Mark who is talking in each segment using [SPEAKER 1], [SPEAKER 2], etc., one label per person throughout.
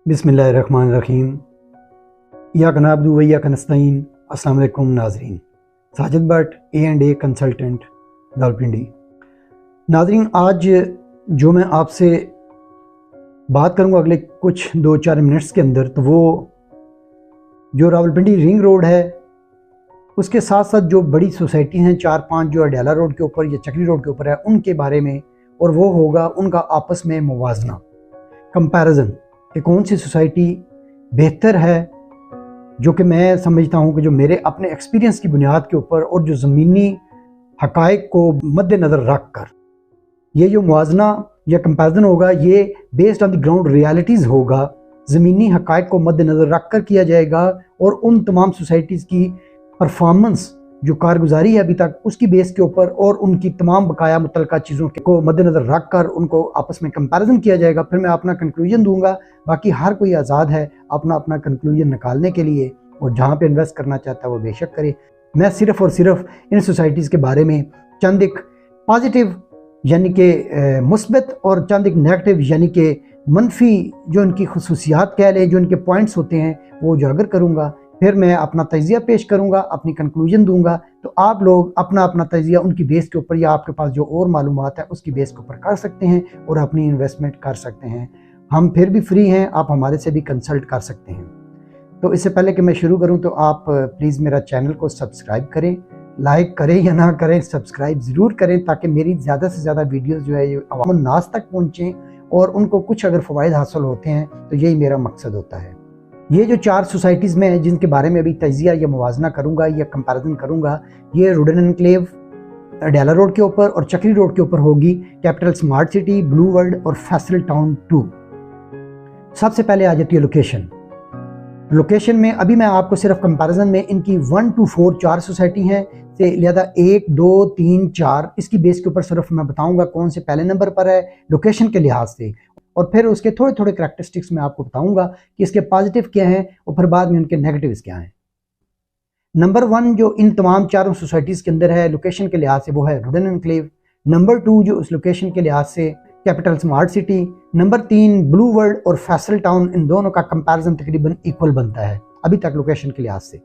[SPEAKER 1] बिस्मिल्लाहिर्रहमानिर्रहीम। या कनाब्दु व या कनस्तईन। अस्सलाम वालेकुम नाज़रीन। Sajid Bhatt A&A consultant Rawalpindi. नाज़रीन, आज जो मैं आपसे बात करूंगा अगले कुछ 2-4 मिनट्स के अंदर, तो वो जो रावलपिंडी रिंग रोड है उसके साथ साथ जो बड़ी सोसाइटी हैं 4-5 जो अडयाला रोड के ऊपर या चक्री रोड के ऊपर है उनके बारे में, और वो होगा उनका आपस में मुवाजना, कंपैरिजन कि कौन सी सोसाइटी बेहतर है, जो कि मैं समझता हूँ कि जो मेरे अपने एक्सपीरियंस की बुनियाद के ऊपर और जो ज़मीनी हक़ाइक़ को मद्देनज़र रख कर ये जो मुवाजना या कंपैरिजन होगा, ये based on the ground realities होगा, ज़मीनी हक़ाइक़ को मद्देनज़र रख कर किया जाएगा, और उन तमाम सोसाइटीज़ की परफॉर्मेंस जो कारगुजारी है अभी तक उसकी बेस के ऊपर और उनकी तमाम बकाया मुतल्लिका चीज़ों को मद्देनज़र रख कर उनको आपस में कंपैरिजन किया जाएगा। फिर मैं अपना कंक्लूजन दूंगा। बाकी हर कोई आज़ाद है अपना अपना कंक्लूजन निकालने के लिए, और जहाँ पे इन्वेस्ट करना चाहता है वो बेशक करे। मैं सिर्फ़ और सिर्फ इन सोसाइटीज़ के बारे में चंद एक पॉजिटिव यानी कि मुस्बत और चंद एक नेगेटिव यानी कि मनफी जो इनकी खसूसियात कह लें, जो इनके पॉइंट्स होते हैं, वो उजागर करूँगा। फिर मैं अपना तजिया पेश करूंगा, अपनी कंक्लूजन दूंगा, तो आप लोग अपना अपना तजिया उनकी बेस के ऊपर या आपके पास जो और मालूमात है उसकी बेस के ऊपर कर सकते हैं और अपनी इन्वेस्टमेंट कर सकते हैं। हम फिर भी फ्री हैं, आप हमारे से भी कंसल्ट कर सकते हैं। तो इससे पहले कि मैं शुरू करूं तो आप प्लीज़ मेरा चैनल को सब्सक्राइब करें, लाइक करें या ना करें, सब्सक्राइब ज़रूर करें ताकि मेरी ज़्यादा से ज़्यादा वीडियोज़ जो है ये अवाम नास तक पहुँचें और उनको कुछ अगर फ़वाइद हासिल होते हैं तो यही मेरा मकसद होता है। ये जो 4 सोसाइटीज़ में जिनके बारे में अभी तजिया या मुवाजना करूँगा या कंपैरिजन करूँगा, ये रुडन एनक्लेव अडयाला रोड के ऊपर और चक्री रोड के ऊपर होगी, capital smart city, blue world और फैसल टाउन 2। सबसे पहले आ जाती है लोकेशन में अभी मैं आपको सिर्फ कंपैरिजन में इनकी 1 to 4 4 सोसाइटी हैं से लिहाजा 1, 2, 3, 4 इसकी बेस के ऊपर सिर्फ मैं बताऊँगा कौन से पहले नंबर पर है लोकेशन के लिहाज से, और फिर उसके थोड़े थोड़े करैक्टरिस्टिक्स मैं आपको बताऊंगा कि इसके पॉजिटिव क्या हैं और फिर बाद में उनके नेगेटिव्स क्या हैं। नंबर 1 जो इन तमाम 4 सोसाइटीज़ के अंदर है लोकेशन के लिहाज से वो है रुडन एनक्लेव। नंबर 2 जो उस लोकेशन के लिहाज से capital smart city. Number 3 blue world और फैसल टाउन, इन दोनों का कंपैरिजन तकरीबन इक्वल बनता है अभी तक लोकेशन के लिहाज से।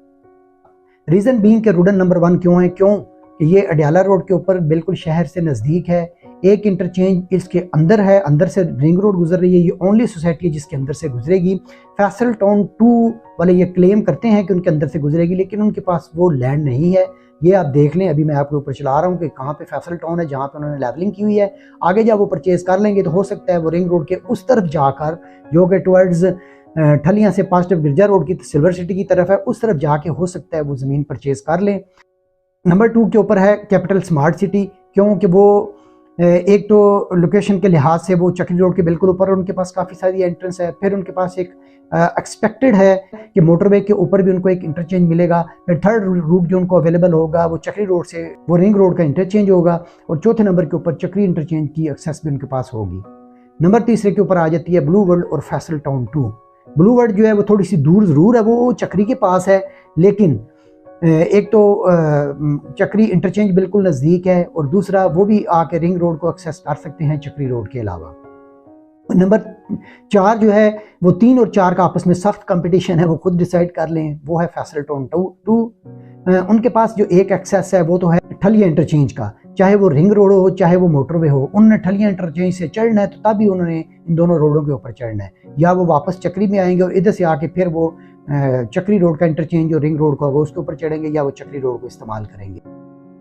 [SPEAKER 1] रीज़न बीइंग के रुडन नंबर 1 क्यों है, क्यों कि ये अडयाला रोड के ऊपर बिल्कुल शहर से नज़दीक है, एक इंटरचेंज इसके अंदर है, अंदर से रिंग रोड गुजर रही है, ये ओनली सोसाइटी है जिसके अंदर से गुजरेगी। फैसल टाउन 2 वाले ये क्लेम करते हैं कि उनके अंदर से गुजरेगी, लेकिन उनके पास वो लैंड नहीं है। ये आप देख लें, अभी मैं आपके ऊपर चला रहा हूँ कि कहाँ पे फैसल टाउन है जहाँ पे उन्होंने लेवलिंग की हुई है। आगे जब वो परचेज कर लेंगे तो हो सकता है वो रिंग रोड के उस तरफ जाकर, जो कि टुवर्ड्स ठलियाँ से पॉजिटिव गिरजा रोड की सिल्वर सिटी की तरफ है, उस तरफ जाके हो सकता है वो ज़मीन परचेज कर लें। नंबर 2 के ऊपर है कैपिटल स्मार्ट सिटी, क्योंकि वो एक तो लोकेशन के लिहाज से वो चक्री रोड के बिल्कुल ऊपर, उनके पास काफ़ी सारी एंट्रेंस है। फिर उनके पास एक एक्सपेक्टेड है कि मोटरवे के ऊपर भी उनको एक इंटरचेंज मिलेगा। फिर थर्ड रूट जो उनको अवेलेबल होगा वो चक्री रोड से वो रिंग रोड का इंटरचेंज होगा, और चौथे नंबर के ऊपर चक्री इंटरचेंज की एक्सेस भी उनके पास होगी। नंबर 3 के ऊपर आ जाती है ब्लू वर्ल्ड और फैसल टाउन 2। ब्लू वर्ल्ड जो है वो थोड़ी सी दूर ज़रूर है, वो चक्री के पास है, लेकिन एक तो चक्री इंटरचेंज बिल्कुल नज़दीक है, और दूसरा वो भी आके रिंग रोड को एक्सेस कर सकते हैं चक्री रोड के अलावा। नंबर 4 जो है वो 3 और 4 का आपस में सख्त कंपटीशन है, वो खुद डिसाइड कर लें, वो है फैसल टाउन 2। उनके पास जो एक एक्सेस है वो तो है ठलिया इंटरचेंज का, चाहे वो रिंग रोड हो चाहे वो मोटरवे हो। उन्होंने ठलिया इंटरचेंज से चढ़ना है तो तभी उन्होंने इन दोनों रोडों के ऊपर चढ़ना है, या वो वापस चक्री में आएंगे और इधर से आके फिर वो चक्री रोड का इंटरचेंज जो रिंग रोड का होगा उसके ऊपर चढ़ेंगे, या वो चक्री रोड को इस्तेमाल करेंगे।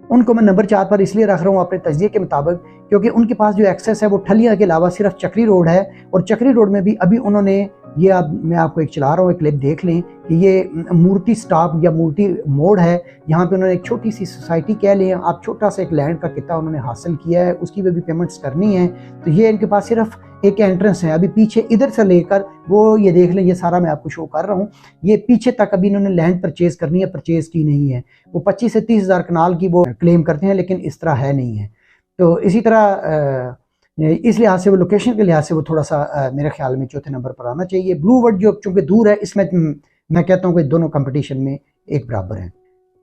[SPEAKER 1] उनको मैं नंबर 4 पर इसलिए रख रहा हूँ अपने तजिए के मुताबिक, क्योंकि उनके पास जो एक्सेस है वो ठलिया के अलावा सिर्फ चक्री रोड है, और चक्री रोड में भी अभी उन्होंने ये मैं आपको एक चला रहा हूँ, एक क्लिप देख लें कि ये मूर्ति स्टॉप या मूर्ति मोड़ है, यहाँ पे उन्होंने एक छोटी सी सोसाइटी कह लें आप, छोटा सा एक लैंड का कितना उन्होंने हासिल किया है, उसकी भी पेमेंट्स करनी है। तो ये इनके पास सिर्फ एक एंट्रेंस है, अभी पीछे इधर से लेकर वो ये देख लें, ये सारा मैं आपको शो कर रहा हूँ, ये पीछे तक अभी इन्होंने लैंड परचेज करनी है, परचेज की नहीं है। वो 25 से 30 हज़ार कनाल की वो क्लेम करते हैं, लेकिन इस तरह है नहीं है। तो इसी तरह इस लिहाज से वो लोकेशन के लिहाज से वो थोड़ा सा मेरे ख्याल में चौथे नंबर पर आना चाहिए। ब्लू वर्ल्ड जो चूँकि दूर है, इसमें मैं कहता हूँ कि दोनों कंपटीशन में एक बराबर हैं।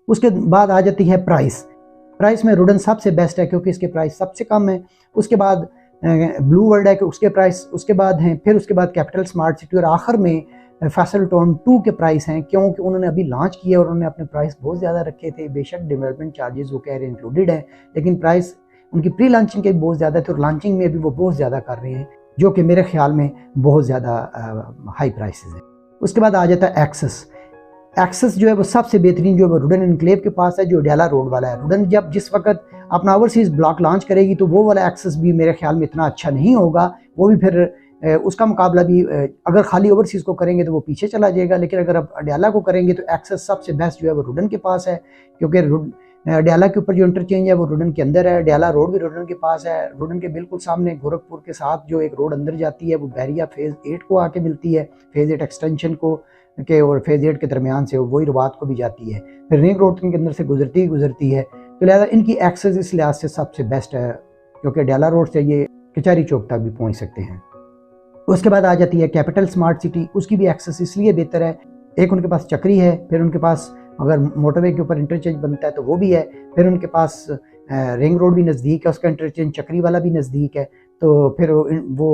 [SPEAKER 1] उसके बाद आ जाती है प्राइस में रुडन सबसे बेस्ट है क्योंकि इसके प्राइस सबसे कम है। उसके बाद ब्लू वर्ल्ड है कि उसके प्राइस उसके बाद हैं, फिर उसके बाद कैपिटल स्मार्ट सिटी और आखिर में फैसल टाउन 2 के प्राइस हैं, क्योंकि उन्होंने अभी लॉन्च किया और उन्होंने अपने प्राइस बहुत ज़्यादा रखे थे। बेशक डेवलपमेंट चार्जेस वो कह रहे हैं इंक्लूडेड है, लेकिन प्राइस उनकी प्री लॉन्चिंग के बहुत ज़्यादा थे और लॉन्चिंग में भी वो बहुत ज़्यादा कर रहे हैं, जो कि मेरे ख्याल में बहुत ज़्यादा हाई प्राइसेस हैं। उसके बाद आ जाता है एक्सेस। एक्सेस जो है वो सबसे बेहतरीन जो है वो रुडन एनक्लेव के पास है, जो अडयाला रोड वाला है। रुडन जब जिस वक्त अपना ओवरसीज़ ब्लॉक लॉन्च करेगी तो वो वाला एक्सेस भी मेरे ख्याल में इतना अच्छा नहीं होगा, वो भी फिर उसका मुकाबला भी अगर खाली ओवरसीज़ को करेंगे तो वो पीछे चला जाएगा, लेकिन अगर आप अडयाला को करेंगे तो एक्सेस सबसे बेस्ट जो है वो रुडन के पास है, क्योंकि अडयाला के ऊपर जो इंटरचेंज है वो रुडन के अंदर है। अडयाला रोड भी रुडन के पास है। रुडन के बिल्कुल सामने गोरखपुर के साथ जो एक रोड अंदर जाती है वो बहरिया फेज़ 8 को आके मिलती है, फेज़ 8 एक्सटेंशन को के और फेज़ 8 के दरमियान से वही रवात को भी जाती है, फिर रिंग रोड के अंदर से गुजरती है। तो लिहाजा इनकी एक्सेस इस लिहाज से सबसे बेस्ट है, क्योंकि अडयाला रोड से ये कचहरी चौक तक भी पहुँच सकते हैं। उसके बाद आ जाती है कैपिटल स्मार्ट सिटी। उसकी भी एक्सेस इसलिए बेहतर है, एक उनके पास चक्री है, फिर उनके पास अगर मोटरवे के ऊपर इंटरचेंज बनता है तो वो भी है, फिर उनके पास रिंग रोड भी नज़दीक है, उसका इंटरचेंज चक्री वाला भी नज़दीक है, तो फिर वो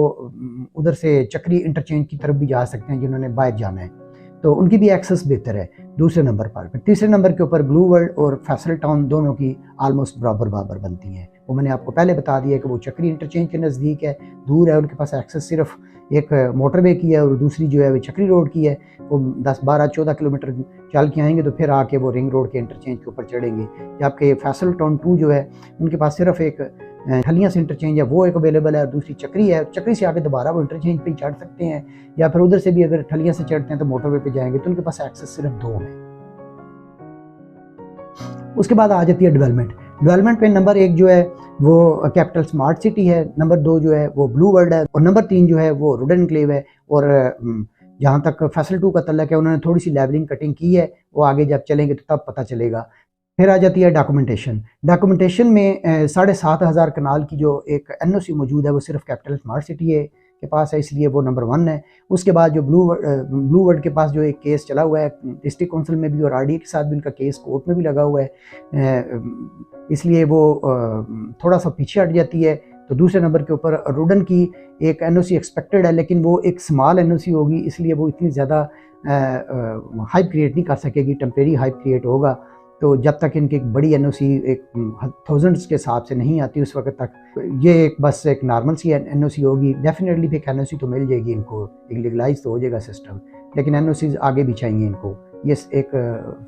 [SPEAKER 1] उधर से चक्री इंटरचेंज की तरफ भी जा सकते हैं जिन्होंने बाहर जाना है, तो उनकी भी एक्सेस बेहतर है दूसरे नंबर पर। फिर तीसरे नंबर के ऊपर ब्लू वर्ल्ड और फैसल टाउन दोनों की आलमोस्ट बराबर बनती हैं। वो मैंने आपको पहले बता दिया कि वो चक्री इंटरचेंज के नज़दीक है, दूर है, उनके पास एक्सेस सिर्फ एक मोटरवे की है और दूसरी जो है वो चक्री रोड की है। वो 10, 12, 14 किलोमीटर चल के आएंगे तो फिर आके वो रिंग रोड के इंटरचेंज के ऊपर चढ़ेंगे। जबकि फैसल टाउन 2 जो है उनके पास सिर्फ एक ठलियाँ से इंटरचेंज है, वो एक अवेलेबल है, और दूसरी चक्री है। चक्री से आगे दोबारा वो इंटरचेंज पे चढ़ सकते हैं, या फिर उधर से भी अगर ठलियाँ से चढ़ते हैं तो मोटरवे पे जाएंगे, तो उनके पास एक्सेस सिर्फ 2 है। उसके बाद आ जाती है डेवलपमेंट पे नंबर 1 जो है वो कैपिटल स्मार्ट सिटी है, नंबर 2 जो है वो ब्लू वर्ल्ड है, और नंबर 3 जो है वो रुडन एनक्लेव है। और जहाँ तक फैसल 2 का तल्लक है, उन्होंने थोड़ी सी लेवलिंग कटिंग की है, वो आगे जब चलेंगे तो तब पता चलेगा। फिर आ जाती है डॉक्यूमेंटेशन में 7,500 कनाल की जो एक NOC मौजूद है वो सिर्फ कैपिटल स्मार्ट सिटी है के पास है, इसलिए वो नंबर 1 है। उसके बाद जो ब्लू वर्ल्ड के पास जो एक केस चला हुआ है डिस्ट्रिक्ट काउंसिल में भी और RDA के साथ भी उनका केस कोर्ट में भी लगा हुआ है, इसलिए वो थोड़ा सा पीछे हट जाती है। तो दूसरे नंबर के ऊपर रुडन की एक NOC एक्सपेक्टेड है, लेकिन वो एक स्मॉल NOC होगी, इसलिए वो इतनी ज़्यादा हाइप क्रिएट नहीं कर सकेगी, टेम्परेरी हाइप क्रिएट होगा। तो जब तक इनकी एक बड़ी NOC एक थाउजेंड्स के हिसाब से नहीं आती उस वक्त तक ये एक बस एक नॉर्मल सी NOC होगी। डेफिनेटली भी एक NOC तो मिल जाएगी इनको, एक लीगलाइज तो हो जाएगा सिस्टम, लेकिन NOCs आगे भी चाहिए इनको, ये एक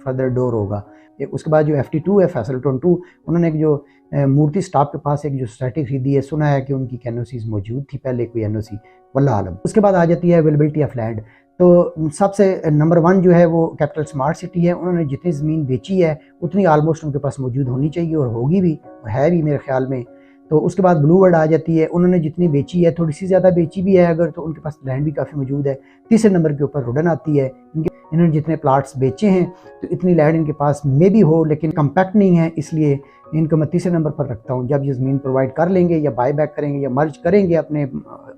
[SPEAKER 1] फर्दर डोर होगा। उसके बाद जो FT2 है फैसल टाउन 2, उन्होंने एक जो मूर्ति स्टॉप के पास एक जो सोसाइटी खरीदी है, सुना है कि उनकी NOCs मौजूद थी पहले कोई NOC, वल्लाह आलम। उसके बाद आ जाती है अवेलेबिलिटी ऑफ लैंड। तो सबसे नंबर 1 जो है वो कैपिटल स्मार्ट सिटी है, उन्होंने जितनी ज़मीन बेची है उतनी आलमोस्ट उनके पास मौजूद होनी चाहिए और होगी भी और है भी मेरे ख्याल में। तो उसके बाद ब्लू वर्ल्ड आ जाती है, उन्होंने जितनी बेची है थोड़ी सी ज़्यादा बेची भी है अगर, तो उनके पास लैंड भी काफ़ी मौजूद है। तीसरे नंबर के ऊपर रुडन आती है, इन्होंने जितने प्लाट्स बेचे हैं तो इतनी लैंड इनके पास मे भी हो, लेकिन कम्पैक्ट नहीं है, इसलिए इनको मैं तीसरे नंबर पर रखता हूँ। जब ये ज़मीन प्रोवाइड कर लेंगे या बाय बैक करेंगे या मर्ज करेंगे अपने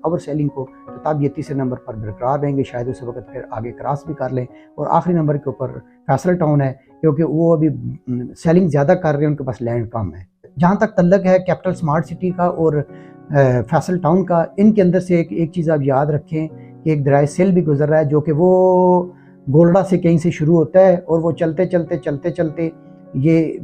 [SPEAKER 1] ओवर सेलिंग को, तो तब ये तीसरे नंबर पर बरकरार रहेंगे, शायद उस वक्त फिर आगे क्रॉस भी कर लें। और आखिरी नंबर के ऊपर फैसल टाउन है, क्योंकि वो अभी सेलिंग ज़्यादा कर रहे हैं, उनके पास लैंड कम है। जहाँ तक तल्लक है कैपिटल स्मार्ट सिटी का और फैसल टाउन का, इनके अंदर से एक चीज़ आप याद रखें कि एक दरिया सिल भी गुजर रहा है, जो कि वो गोल्डा से कहीं से शुरू होता है और वो चलते चलते ये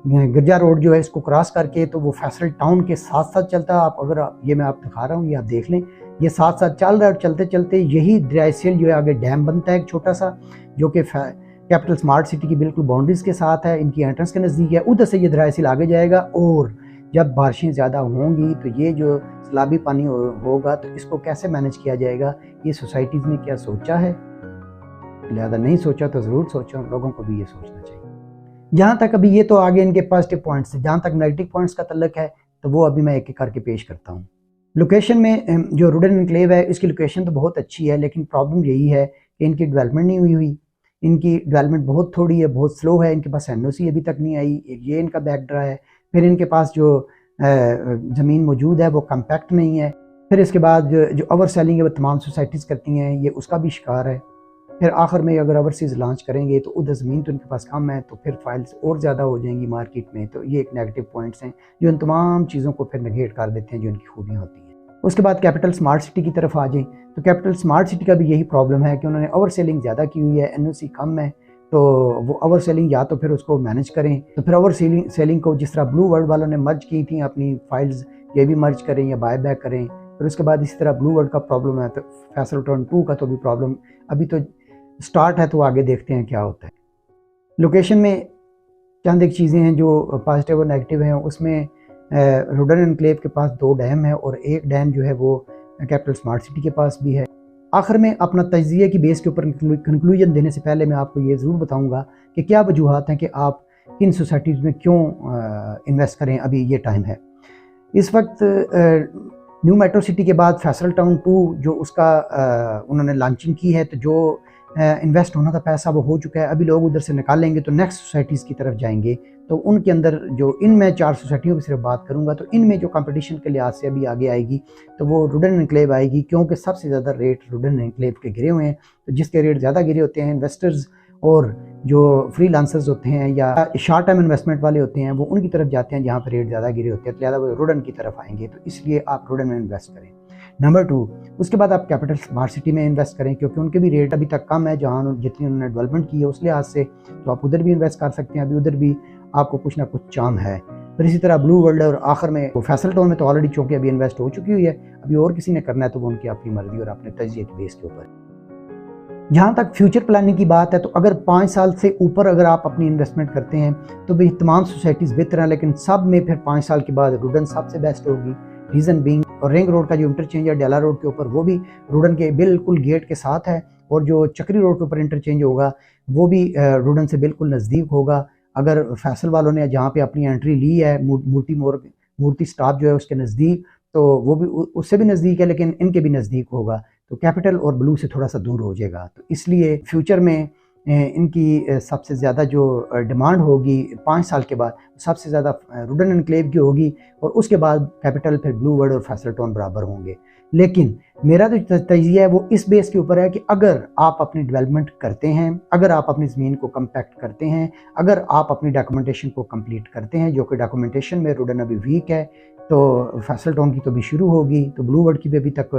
[SPEAKER 1] गिरजा रोड जो है इसको क्रॉस करके तो वो फैसल टाउन के साथ साथ चलता है। आप अगर ये मैं आप दिखा रहा हूँ, ये आप देख लें, ये साथ साथ चल रहा है और चलते चलते यही दरिया सिल जो है आगे डैम बनता है एक छोटा सा, जो कि कैपिटल स्मार्ट सिटी की बिल्कुल बाउंड्रीज के साथ है, इनकी एंट्रेंस के नज़दीक है। उधर से ये दरिया सिल आगे जाएगा और जब बारिशें ज़्यादा होंगी तो ये जो सैलाबी पानी होगा तो इसको कैसे मैनेज किया जाएगा, ये सोसाइटीज़ ने क्या सोचा है? लिहाजा नहीं सोचा तो ज़रूर सोचो, लोगों को भी ये सोचना चाहिए। जहाँ तक अभी ये तो आगे इनके पॉजिटिव पॉइंट्स है, जहाँ तक नेगेटिव पॉइंट्स का तल्लक है तो वो अभी मैं एक एक करके पेश करता हूँ। लोकेशन में जो रुडन एनक्लेव है इसकी लोकेशन तो बहुत अच्छी है, लेकिन प्रॉब्लम यही है कि इनकी डेवलपमेंट नहीं हुई। इनकी डेवलपमेंट बहुत थोड़ी है, बहुत स्लो है, इनके पास NOC अभी तक नहीं आई, ये इनका बैकड्रा है। फिर इनके पास जो ज़मीन मौजूद है वो कम्पैक्ट नहीं है। फिर इसके बाद जो ओवर सेलिंग है वो तमाम सोसाइटीज़ करती हैं, ये उसका भी शिकार है। फिर आखिर में अगर ओवरसीज़ लॉन्च करेंगे तो उधर ज़मीन तो उनके पास कम है, तो फिर फाइल्स और ज़्यादा हो जाएंगी मार्केट में। तो ये एक नेगेटिव पॉइंट्स हैं जो इन तमाम चीज़ों को फिर नेगेट कर देते हैं जो इनकी खूबियाँ होती हैं। उसके बाद कैपिटल स्मार्ट सिटी की तरफ आ जाएँ तो कैपिटल स्मार्ट सिटी का भी यही प्रॉब्लम है कि उन्होंने ओवर सेलिंग ज़्यादा की हुई है, NOC कम है, तो वो ओवर सेलिंग या तो फिर उसको मैनेज करें, तो फिर ओवर सेलिंग को जिस तरह ब्लू वर्ल्ड वालों ने मर्ज की थी अपनी फाइल्स, ये भी मर्ज करें या बाय बैक करें। फिर उसके बाद इसी तरह ब्लू वर्ल्ड का प्रॉब्लम है, तो फैसल टर्न 2 का तो भी प्रॉब्लम अभी तो स्टार्ट है, तो आगे देखते हैं क्या होता है। लोकेशन में चंद एक चीज़ें हैं जो पॉजिटिव और नेगेटिव हैं। उसमें रुडन एनक्लेव के पास 2 डैम है और एक डैम जो है वो कैपिटल स्मार्ट सिटी के पास भी है। आखिर में अपना तज्ज़िये की बेस के ऊपर कंक्लूजन देने से पहले मैं आपको ये ज़रूर बताऊंगा कि क्या वजूहात हैं कि आप किन सोसाइटीज़ में क्यों इन्वेस्ट करें। अभी ये टाइम है। इस वक्त न्यू मेट्रो सिटी के बाद फैसल टाउन 2 जो उसका उन्होंने लॉन्चिंग की है, तो जो इन्वेस्ट होना था पैसा वो हो चुका है। अभी लोग उधर से निकालेंगे तो नेक्स्ट सोसाइटीज़ की तरफ जाएंगे। तो उनके अंदर जो इनमें 4 सोसाइटियों की सिर्फ बात करूंगा, तो इनमें जो कंपटीशन के लिहाज से अभी आगे आएगी तो वो रुडन एनक्लेव आएगी, क्योंकि सबसे ज़्यादा रेट रुडन एनक्लेव के गिरे हुए हैं। तो जिसके रेट ज़्यादा गिरे होते हैं, इन्वेस्टर्स और जो फ्रीलांसर्स होते हैं या शॉर्ट टर्म इन्वेस्टमेंट वाले होते हैं, वो उनकी तरफ जाते हैं जहाँ पर रेट ज़्यादा गिरे होते हैं, तो ज़्यादा वो रुडन की तरफ आएंगे। तो इसलिए आप रुडन में इन्वेस्ट करें। नंबर 2, उसके बाद आप कैपिटल स्मार्ट सिटी में इन्वेस्ट करें, क्योंकि उनके भी रेट अभी तक कम है जहाँ जितनी उन्होंने डेवलपमेंट की है उस लिहाज से, तो आप उधर भी इन्वेस्ट कर सकते हैं। अभी उधर भी आपको कुछ ना कुछ चाम है। फिर इसी तरह ब्लू वर्ल्ड और आखिर में वो फैसल टाउन में तो ऑलरेडी चूँकि अभी इन्वेस्ट हो चुकी हुई है, अभी और किसी ने करना है तो वो उनकी अपनी मर्जी और अपने तज्ज़िये के बेस के ऊपर। जहाँ तक फ्यूचर प्लानिंग की बात है, तो अगर 5 साल से ऊपर अगर आप अपनी इन्वेस्टमेंट करते हैं तो भाई तमाम सोसाइटीज़ बेहतर हैं, लेकिन सब में फिर 5 साल के बाद रुडन सबसे बेस्ट होगी। रीज़न बीइंग, और रिंग रोड का जो इंटरचेंज है डेला रोड के ऊपर, वो भी रुडन के बिल्कुल गेट के साथ है, और जो चक्री रोड के ऊपर इंटरचेंज होगा वो भी रुडन से बिल्कुल नज़दीक होगा। अगर फैसल वालों ने जहाँ पे अपनी एंट्री ली है मूर्ति स्टॉप जो है उसके नज़दीक, तो वो भी उससे भी नज़दीक है, लेकिन इनके भी नज़दीक होगा, तो कैपिटल और ब्लू से थोड़ा सा दूर हो जाएगा। तो इसलिए फ्यूचर में इनकी सबसे ज़्यादा जो डिमांड होगी 5 साल के बाद, सबसे ज़्यादा रुडन एनक्लेव की होगी, और उसके बाद कैपिटल, फिर ब्लू वर्ल्ड और फैसल टाउन बराबर होंगे। लेकिन मेरा जो तज्ज़िया है वो इस बेस के ऊपर है कि अगर आप अपनी डेवलपमेंट करते हैं, अगर आप अपनी ज़मीन को कम्पैक्ट करते हैं, अगर आप अपनी डॉक्यूमेंटेशन को कंप्लीट करते हैं, जो कि डॉक्यूमेंटेशन में रुडन अभी वीक है, तो फैसल टाउन की तो भी शुरू होगी, तो ब्लू वर्ल्ड की भी अभी तक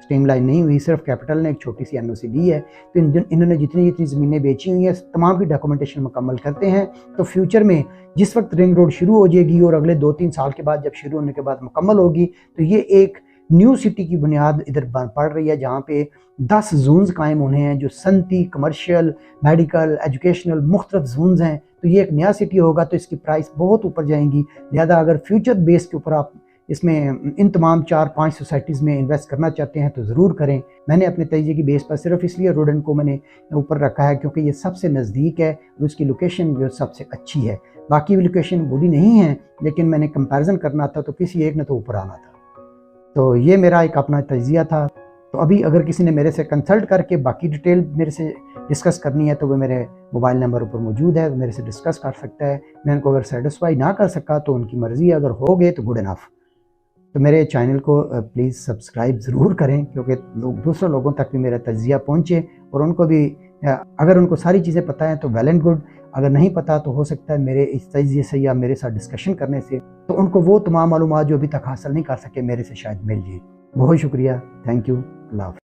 [SPEAKER 1] स्ट्रीमलाइन नहीं हुई, सिर्फ कैपिटल ने एक छोटी सी NOC ली है। तो इन्होंने जितनी ज़मीनें बेची हुई हैं तमाम की डॉक्यूमेंटेशन मुकम्मल करते हैं, तो फ्यूचर में जिस वक्त रिंग रोड शुरू हो जाएगी और अगले 2-3 साल के बाद जब शुरू होने के बाद मुकम्मल होगी, तो ये एक न्यू सिटी की बुनियाद इधर पड़ रही है, जहाँ पे 10 जोन्स कायम होने हैं, जो सनती, कमर्शियल, मेडिकल, एजुकेशनल मुख्तलिफ जोन्स हैं। तो ये एक नया सिटी होगा, तो इसकी प्राइस बहुत ऊपर जाएंगी। लिहाजा अगर फ्यूचर बेस के ऊपर आप इसमें इन तमाम 4-5 सोसाइटीज़ में इन्वेस्ट करना चाहते हैं तो ज़रूर करें। मैंने अपने तज्ज़िये की बेस पर सिर्फ इसलिए रुडन को मैंने ऊपर रखा है क्योंकि ये सबसे नज़दीक है और उसकी लोकेशन जो सबसे अच्छी है। बाकी भी लोकेशन बुरी नहीं है, लेकिन मैंने कंपैरिजन करना था तो किसी एक ने तो ऊपर आना था। तो ये मेरा एक अपना तज्ज़िया था। तो अभी अगर किसी ने मेरे से कंसल्ट करके बाकी डिटेल मेरे से डिस्कस करनी है तो वो मेरे मोबाइल नंबर ऊपर मौजूद है, मेरे से डिस्कस कर सकता है। मैं उनको अगर सेटिस्फाई ना कर सका तो उनकी मर्ज़ी, अगर हो गए तो गुड इनफ। तो मेरे चैनल को प्लीज़ सब्सक्राइब ज़रूर करें, क्योंकि दूसरे लोगों तक भी मेरा तज्ज़िया पहुँचे और उनको भी अगर उनको सारी चीज़ें पता हैं तो वेल एंड गुड, अगर नहीं पता तो हो सकता है मेरे इस तज्ज़िये से या मेरे साथ डिस्कशन करने से तो उनको वो तमाम मालूमात जो अभी तक हासिल नहीं कर सके मेरे से शायद मिल जाए। बहुत शुक्रिया, थैंक यू, अल्लाह हाफ़िज़।